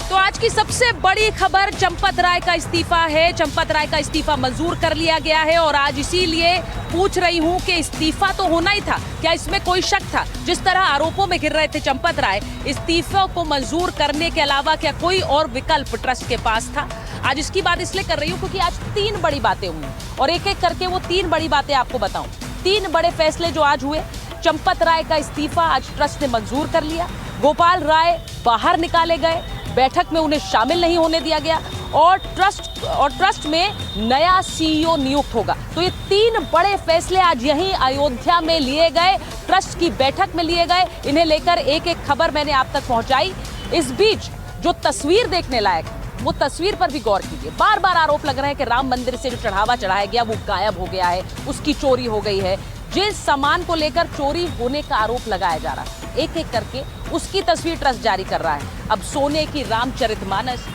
तो आज की सबसे बड़ी खबर चंपत राय का इस्तीफा है। चंपत राय का इस्तीफा मंजूर कर लिया गया है और आज इसीलिए पूछ रही हूं कि इस्तीफा तो होना ही था, क्या इसमें कोई शक था? जिस तरह आरोपों में घिर रहे थे चंपत राय, इस्तीफा को मंजूर करने के अलावा क्या कोई और विकल्प ट्रस्ट के पास था? आज इसकी बात इसलिए कर रही हूँ क्योंकि आज 3 बड़ी बातें हुई और एक एक करके वो 3 बड़ी बातें आपको बताऊं। 3 बड़े फैसले जो आज हुए। चंपत राय का इस्तीफा आज ट्रस्ट ने मंजूर कर लिया। गोपाल राय बाहर निकाले गए, बैठक में उन्हें शामिल नहीं होने दिया गया और ट्रस्ट में नया सीईओ नियुक्त होगा। तो ये 3 बड़े फैसले आज यहीं अयोध्या में लिए गए, ट्रस्ट की बैठक में लिए गए। इन्हें लेकर एक एक खबर मैंने आप तक पहुंचाई। इस बीच जो तस्वीर देखने लायक, वो तस्वीर पर भी गौर कीजिए। बार बार आरोप लग रहे हैं कि राम मंदिर से जो चढ़ावा चढ़ाया गया वो गायब हो गया है, उसकी चोरी हो गई है। जिस सामान को लेकर चोरी होने का आरोप लगाया जा रहा है, एक एक करके उसकी तस्वीर ट्रस्ट जारी कर रहा है। अब सोने की रामचरितमानस,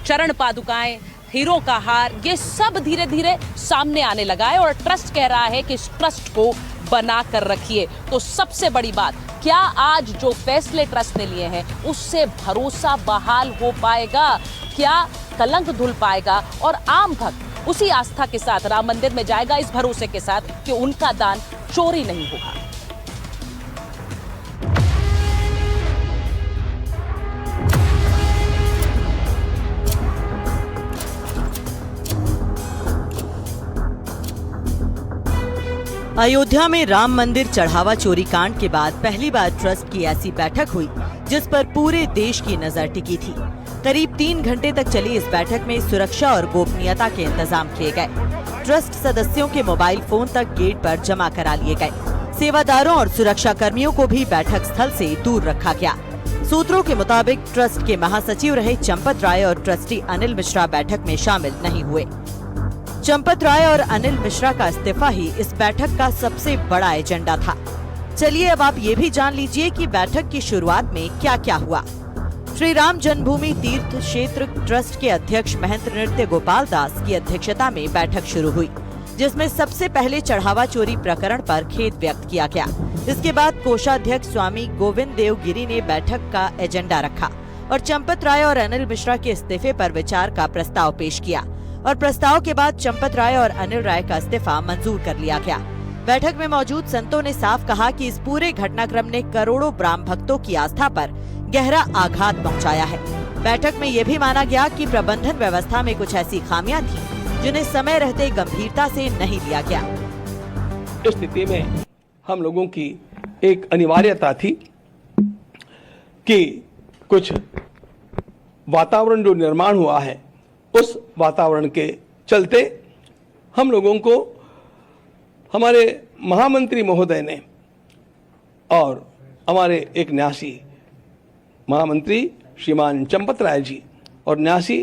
चरण पादुकाएं, हीरों का हार, ये सब धीरे धीरे सामने आने लगा है और ट्रस्ट कह रहा है कि इस ट्रस्ट को बना कर रखिए। तो सबसे बड़ी बात, क्या आज जो फैसले ट्रस्ट ने लिए हैं उससे भरोसा बहाल हो पाएगा? क्या कलंक धुल पाएगा और आम भक्त उसी आस्था के साथ राम मंदिर में जाएगा, इस भरोसे के साथ कि उनका दान चोरी नहीं होगा? अयोध्या में राम मंदिर चढ़ावा चोरी कांड के बाद पहली बार ट्रस्ट की ऐसी बैठक हुई जिस पर पूरे देश की नजर टिकी थी। करीब 3 घंटे तक चली इस बैठक में सुरक्षा और गोपनीयता के इंतजाम किए गए। ट्रस्ट सदस्यों के मोबाइल फोन तक गेट पर जमा करा लिए गए। सेवादारों और सुरक्षा कर्मियों को भी बैठक स्थल से दूर रखा गया। सूत्रों के मुताबिक ट्रस्ट के महासचिव रहे चंपत राय और ट्रस्टी अनिल मिश्रा बैठक में शामिल नहीं हुए। चंपत राय और अनिल मिश्रा का इस्तीफा ही इस बैठक का सबसे बड़ा एजेंडा था। चलिए अब आप ये भी जान लीजिए कि बैठक की शुरुआत में क्या क्या हुआ। श्री राम जन्मभूमि तीर्थ क्षेत्र ट्रस्ट के अध्यक्ष महंत नृत्य गोपाल दास की अध्यक्षता में बैठक शुरू हुई, जिसमें सबसे पहले चढ़ावा चोरी प्रकरण पर खेद व्यक्त किया गया। इसके बाद कोषाध्यक्ष स्वामी गोविंद देव गिरी ने बैठक का एजेंडा रखा और चंपत राय और अनिल मिश्रा के इस्तीफे पर विचार का प्रस्ताव पेश किया और प्रस्ताव के बाद चंपत राय और अनिल राय का इस्तीफा मंजूर कर लिया गया। बैठक में मौजूद संतों ने साफ कहा कि इस पूरे घटनाक्रम ने करोड़ों ब्राह्म भक्तों की आस्था पर गहरा आघात पहुंचाया है। बैठक में ये भी माना गया कि प्रबंधन व्यवस्था में कुछ ऐसी खामियां थीं जिन्हें समय रहते गंभीरता से नहीं लिया गया। इस स्थिति में हम लोगों की एक अनिवार्यता थी कि कुछ वातावरण जो निर्माण हुआ है, उस वातावरण के चलते हम लोगों को हमारे महामंत्री महोदय ने और हमारे एक न्यासी महामंत्री श्रीमान चंपत राय जी और न्यासी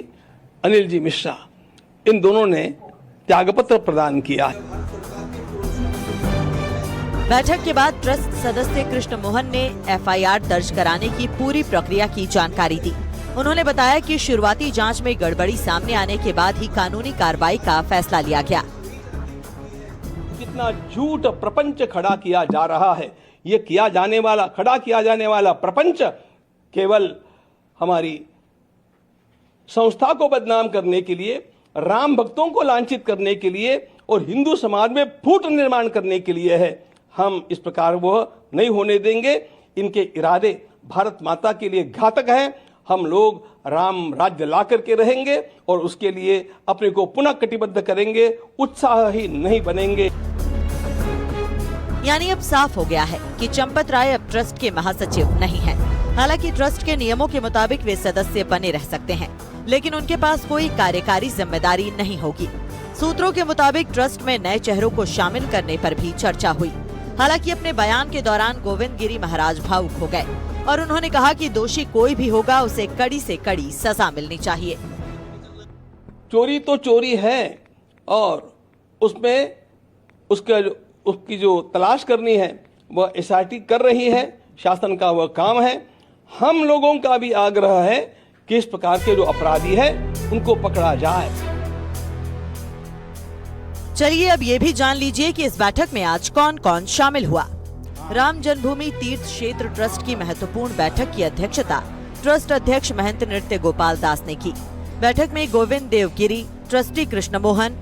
अनिल जी मिश्रा, इन दोनों ने त्यागपत्र प्रदान किया। बैठक के बाद ट्रस्ट सदस्य कृष्ण मोहन ने एफआईआर दर्ज कराने की पूरी प्रक्रिया की जानकारी दी। उन्होंने बताया कि शुरुआती जांच में गड़बड़ी सामने आने के बाद ही कानूनी कार्रवाई का फैसला लिया गया। कितना झूठ प्रपंच खड़ा किया जा रहा है, ये खड़ा किया जाने वाला प्रपंच केवल हमारी संस्था को बदनाम करने के लिए, राम भक्तों को लांछित करने के लिए और हिंदू समाज में फूट निर्माण करने के लिए है। हम इस प्रकार वो नहीं होने देंगे। इनके इरादे भारत माता के लिए घातक हैं। हम लोग राम राज्य ला करके रहेंगे और उसके लिए अपने को पुनः कटिबद्ध करेंगे, उत्साही नहीं बनेंगे। यानी अब साफ हो गया है कि चंपत राय अब ट्रस्ट के महासचिव नहीं हैं। हालांकि ट्रस्ट के नियमों के मुताबिक वे सदस्य बने रह सकते हैं, लेकिन उनके पास कोई कार्यकारी जिम्मेदारी नहीं होगी। सूत्रों के मुताबिक ट्रस्ट में नए चेहरों को शामिल करने पर भी चर्चा हुई। हालांकि अपने बयान के दौरान गोविंद गिरी महाराज भावुक हो गए और उन्होंने कहा कि दोषी कोई भी होगा, उसे कड़ी से कड़ी सजा मिलनी चाहिए। चोरी तो चोरी है और उसमें उसकी जो तलाश करनी है वह एसआईटी कर रही है, शासन का वह काम है। हम लोगों का भी आग्रह है कि इस प्रकार के जो अपराधी है उनको पकड़ा जाए। चलिए अब ये भी जान लीजिए कि इस बैठक में आज कौन कौन शामिल हुआ। राम जन्मभूमि तीर्थ क्षेत्र ट्रस्ट की महत्वपूर्ण बैठक की अध्यक्षता ट्रस्ट अध्यक्ष महंत नृत्य गोपाल दास ने की। बैठक में गोविंद देवगिरी, ट्रस्टी कृष्ण मोहन,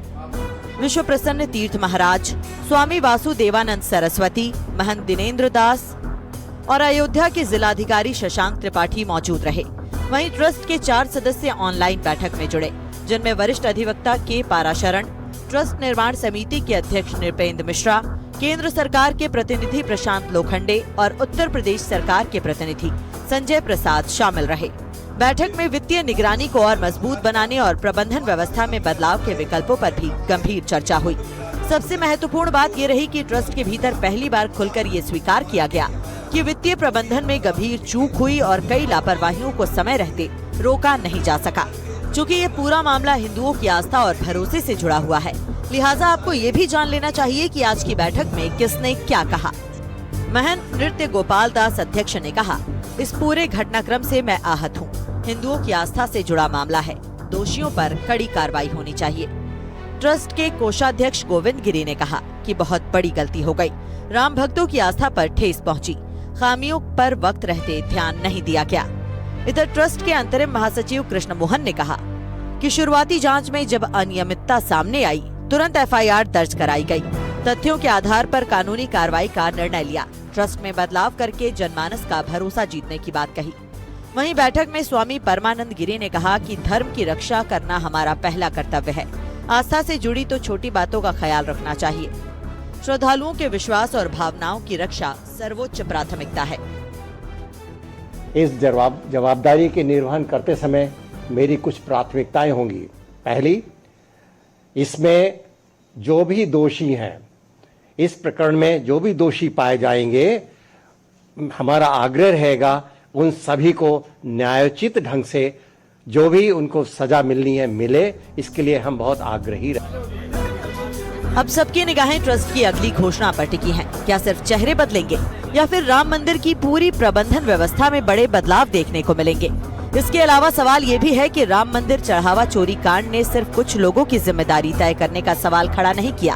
विश्व प्रसन्न तीर्थ महाराज, स्वामी वासुदेवानंद सरस्वती, महंत दिनेंद्र दास और अयोध्या के जिलाधिकारी शशांक त्रिपाठी मौजूद रहे। वहीं ट्रस्ट के 4 सदस्य ऑनलाइन बैठक में जुड़े, जिनमें वरिष्ठ अधिवक्ता के पाराशरण, ट्रस्ट निर्माण समिति के अध्यक्ष नृपेंद्र मिश्रा, केंद्र सरकार के प्रतिनिधि प्रशांत लोखंडे और उत्तर प्रदेश सरकार के प्रतिनिधि संजय प्रसाद शामिल रहे। बैठक में वित्तीय निगरानी को और मजबूत बनाने और प्रबंधन व्यवस्था में बदलाव के विकल्पों पर भी गंभीर चर्चा हुई। सबसे महत्वपूर्ण बात ये रही कि ट्रस्ट के भीतर पहली बार खुलकर ये स्वीकार किया गया कि वित्तीय प्रबंधन में गंभीर चूक हुई और कई लापरवाहियों को समय रहते रोका नहीं जा सका। चूँकि ये पूरा मामला हिंदुओं की आस्था और भरोसे से जुड़ा हुआ है, लिहाजा आपको ये भी जान लेना चाहिए कि आज की बैठक में किसने क्या कहा। महंत नृत्य गोपाल दास अध्यक्ष ने कहा, इस पूरे घटनाक्रम से मैं आहत हूँ। हिंदुओं की आस्था से जुड़ा मामला है, दोषियों पर कड़ी कार्रवाई होनी चाहिए। ट्रस्ट के कोषाध्यक्ष गोविंद गिरी ने कहा कि बहुत बड़ी गलती हो गई, राम भक्तों की आस्था पर ठेस पहुंची, खामियों पर वक्त रहते ध्यान नहीं दिया गया। इधर ट्रस्ट के अंतरिम महासचिव कृष्ण मोहन ने कहा कि शुरुआती जांच में जब अनियमितता सामने आई, तुरंत एफआईआर दर्ज कराई गई। तथ्यों के आधार पर कानूनी कार्रवाई का निर्णय लिया। ट्रस्ट में बदलाव करके जनमानस का भरोसा जीतने की बात कही। वहीं बैठक में स्वामी परमानंद गिरी ने कहा कि धर्म की रक्षा करना हमारा पहला कर्तव्य है। आस्था से जुड़ी तो छोटी बातों का ख्याल रखना चाहिए। श्रद्धालुओं के विश्वास और भावनाओं की रक्षा सर्वोच्च प्राथमिकता है। इस जवाबदारी के निर्वहन करते समय मेरी कुछ प्राथमिकताएं होंगी। पहली, इसमें जो भी दोषी हैं, इस प्रकरण में जो भी दोषी पाए जाएंगे, हमारा आग्रह रहेगा उन सभी को न्यायोचित ढंग से जो भी उनको सजा मिलनी है मिले। इसके लिए हम बहुत आग्रही रहे। अब सबकी निगाहें ट्रस्ट की अगली घोषणा पर टिकी हैं। क्या सिर्फ चेहरे बदलेंगे या फिर राम मंदिर की पूरी प्रबंधन व्यवस्था में बड़े बदलाव देखने को मिलेंगे? इसके अलावा सवाल ये भी है कि राम मंदिर चढ़ावा चोरी कांड ने सिर्फ कुछ लोगों की जिम्मेदारी तय करने का सवाल खड़ा नहीं किया,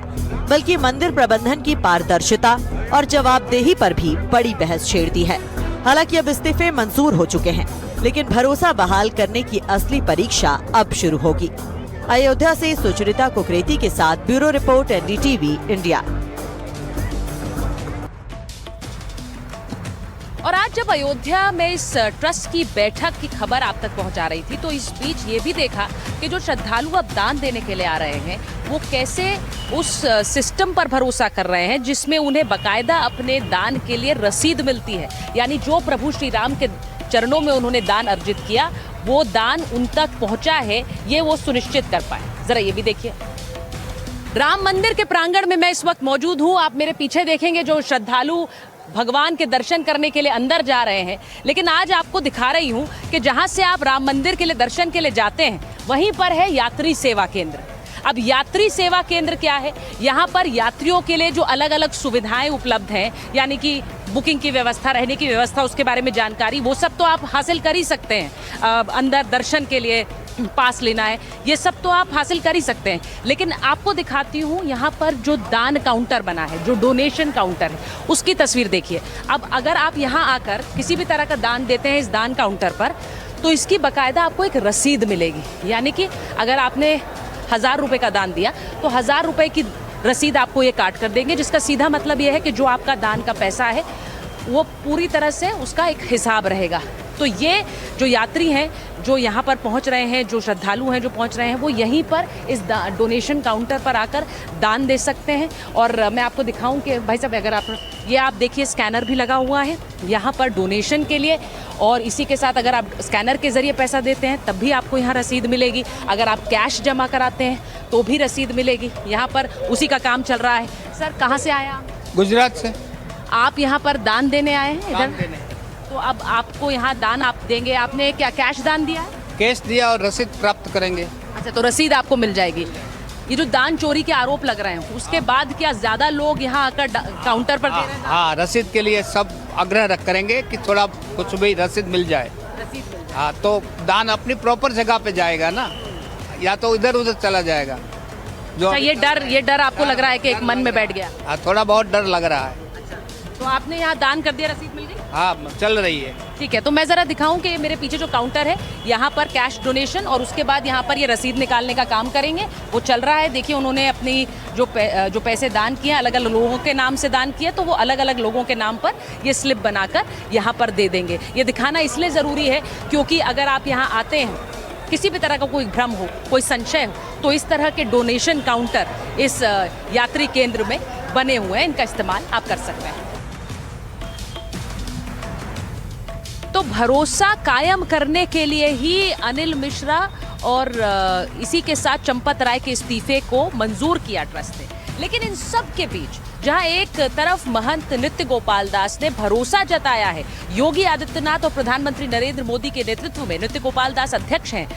बल्कि मंदिर प्रबंधन की पारदर्शिता और जवाबदेही पर भी बड़ी बहस छेड़ दी है। हालांकि अब इस्तीफे मंजूर हो चुके हैं, लेकिन भरोसा बहाल करने की असली परीक्षा अब शुरू होगी। अयोध्या से सुचरिता कुकरेती के साथ ब्यूरो रिपोर्ट, एनडीटीवी इंडिया। और आज जब अयोध्या में इस ट्रस्ट की बैठक की खबर आप तक पहुंचा रही थी, तो इस बीच ये भी देखा कि जो श्रद्धालु अब दान देने के लिए आ रहे हैं, वो कैसे उस सिस्टम पर भरोसा कर रहे हैं जिसमें उन्हें बकायदा अपने दान के लिए रसीद मिलती है। यानी जो प्रभु श्री राम के चरणों में उन्होंने दान अर्जित किया, वो दान उन तक पहुंचा है, ये वो सुनिश्चित कर पाए। जरा ये भी देखिए, राम मंदिर के प्रांगण में मैं इस वक्त मौजूद हूं। आप मेरे पीछे देखेंगे जो श्रद्धालु भगवान के दर्शन करने के लिए अंदर जा रहे हैं, लेकिन आज आपको दिखा रही हूं कि जहां से आप राम मंदिर के लिए दर्शन के लिए जाते हैं, वहीं पर है यात्री सेवा केंद्र। अब यात्री सेवा केंद्र क्या है? यहाँ पर यात्रियों के लिए जो अलग अलग सुविधाएं उपलब्ध हैं, यानी कि बुकिंग की व्यवस्था, रहने की व्यवस्था, उसके बारे में जानकारी, वो सब तो आप हासिल कर ही सकते हैं। अंदर दर्शन के लिए पास लेना है, ये सब तो आप हासिल कर ही सकते हैं। लेकिन आपको दिखाती हूँ यहाँ पर जो दान काउंटर बना है, जो डोनेशन काउंटर है, उसकी तस्वीर देखिए। अब अगर आप यहाँ आकर किसी भी तरह का दान देते हैं इस दान काउंटर पर, तो इसकी बाकायदा आपको एक रसीद मिलेगी। यानी कि अगर आपने 1000 रुपये का दान दिया, तो 1000 रुपये की रसीद आपको ये काट कर देंगे, जिसका सीधा मतलब ये है कि जो आपका दान का पैसा है, वो पूरी तरह से उसका एक हिसाब रहेगा। तो ये जो यात्री हैं, जो यहाँ पर पहुँच रहे हैं, जो श्रद्धालु हैं जो पहुँच रहे हैं, वो यहीं पर इस डोनेशन काउंटर पर आकर दान दे सकते हैं। और मैं आपको दिखाऊं कि भाई साहब, अगर आप देखिए, स्कैनर भी लगा हुआ है यहाँ पर डोनेशन के लिए, और इसी के साथ अगर आप स्कैनर के ज़रिए पैसा देते हैं तब भी आपको यहाँ रसीद मिलेगी। अगर आप कैश जमा कराते हैं तो भी रसीद मिलेगी। यहाँ पर उसी का काम चल रहा है। सर, कहाँ से आए आप? गुजरात से। आप यहाँ पर दान देने आए हैं दान इधर? देने। तो अब आपको यहाँ दान आप देंगे, आपने क्या कैश दान दिया है? कैश दिया और रसीद प्राप्त करेंगे। अच्छा, तो रसीद आपको मिल जाएगी। ये जो दान चोरी के आरोप लग रहे हैं, उसके बाद क्या ज़्यादा लोग यहाँ आकर काउंटर पर दे रहे हैं? हाँ, रसीद के लिए सब आग्रह करेंगे कि थोड़ा कुछ भी रसीद मिल जाए। रसीद मिल जाए। हाँ, तो दान अपनी प्रॉपर जगह पे जाएगा ना, या तो इधर उधर चला जाएगा। जो अच्छा, ये डर आपको लग रहा है कि एक मन में बैठ गया? हाँ, थोड़ा बहुत डर लग रहा है। तो आपने यहाँ दान कर दिया, रसीद मिल गई? हाँ चल रही है। ठीक है, तो मैं जरा दिखाऊं कि मेरे पीछे जो काउंटर है यहाँ पर कैश डोनेशन और उसके बाद यहाँ पर ये रसीद निकालने का काम करेंगे, वो चल रहा है। देखिए उन्होंने अपनी जो पैसे दान किए, अलग अलग लोगों के नाम से दान किए, तो वो अलग अलग लोगों के नाम पर ये स्लिप बनाकर यहाँ पर दे देंगे। ये दिखाना इसलिए ज़रूरी है क्योंकि अगर आप यहाँ आते हैं, किसी भी तरह का कोई भ्रम हो, कोई संशय हो, तो इस तरह के डोनेशन काउंटर इस यात्री केंद्र में बने हुए हैं, इनका इस्तेमाल आप कर सकते हैं। तो भरोसा कायम करने के लिए ही अनिल मिश्रा और इसी के साथ चंपत राय के इस्तीफे को मंजूर किया ट्रस्ट ने। लेकिन इन सब के बीच जहां एक तरफ महंत नृत्य गोपाल दास ने भरोसा जताया है, योगी आदित्यनाथ और प्रधानमंत्री नरेंद्र मोदी के नेतृत्व में नृत्य गोपाल दास अध्यक्ष हैं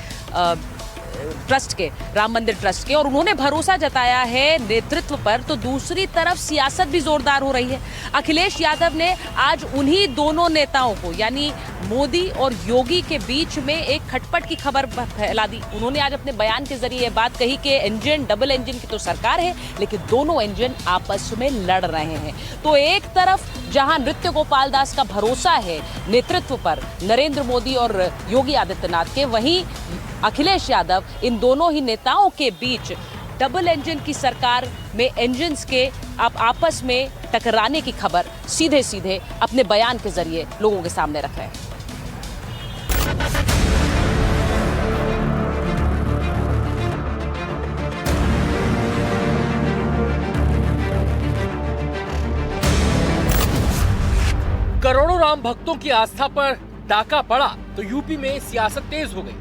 ट्रस्ट के, राम मंदिर ट्रस्ट के, और उन्होंने भरोसा जताया है नेतृत्व पर, तो दूसरी तरफ सियासत भी जोरदार हो रही है। अखिलेश यादव ने आज उन्हीं दोनों नेताओं को, यानी मोदी और योगी के बीच में एक खटपट की खबर फैला दी। उन्होंने आज अपने बयान के जरिए बात कही कि इंजन, डबल इंजन की तो सरकार है, लेकिन दोनों इंजन आपस में लड़ रहे हैं। तो एक तरफ जहां नृत्य गोपाल दास का भरोसा है नेतृत्व पर, नरेंद्र मोदी और योगी आदित्यनाथ के, वहीं अखिलेश यादव, इन दोनों ही नेताओं के बीच डबल इंजन की सरकार में इंजन्स के आपस में टकराने की खबर सीधे सीधे अपने बयान के जरिए लोगों के सामने रख रहे हैं। करोड़ों राम भक्तों की आस्था पर डाका पड़ा तो यूपी में सियासत तेज हो गई।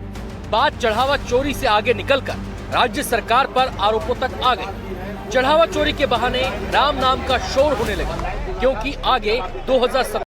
बात चढ़ावा चोरी से आगे निकलकर राज्य सरकार पर आरोपों तक आ गई। चढ़ावा चोरी के बहाने राम नाम का शोर होने लगा, क्योंकि आगे 2017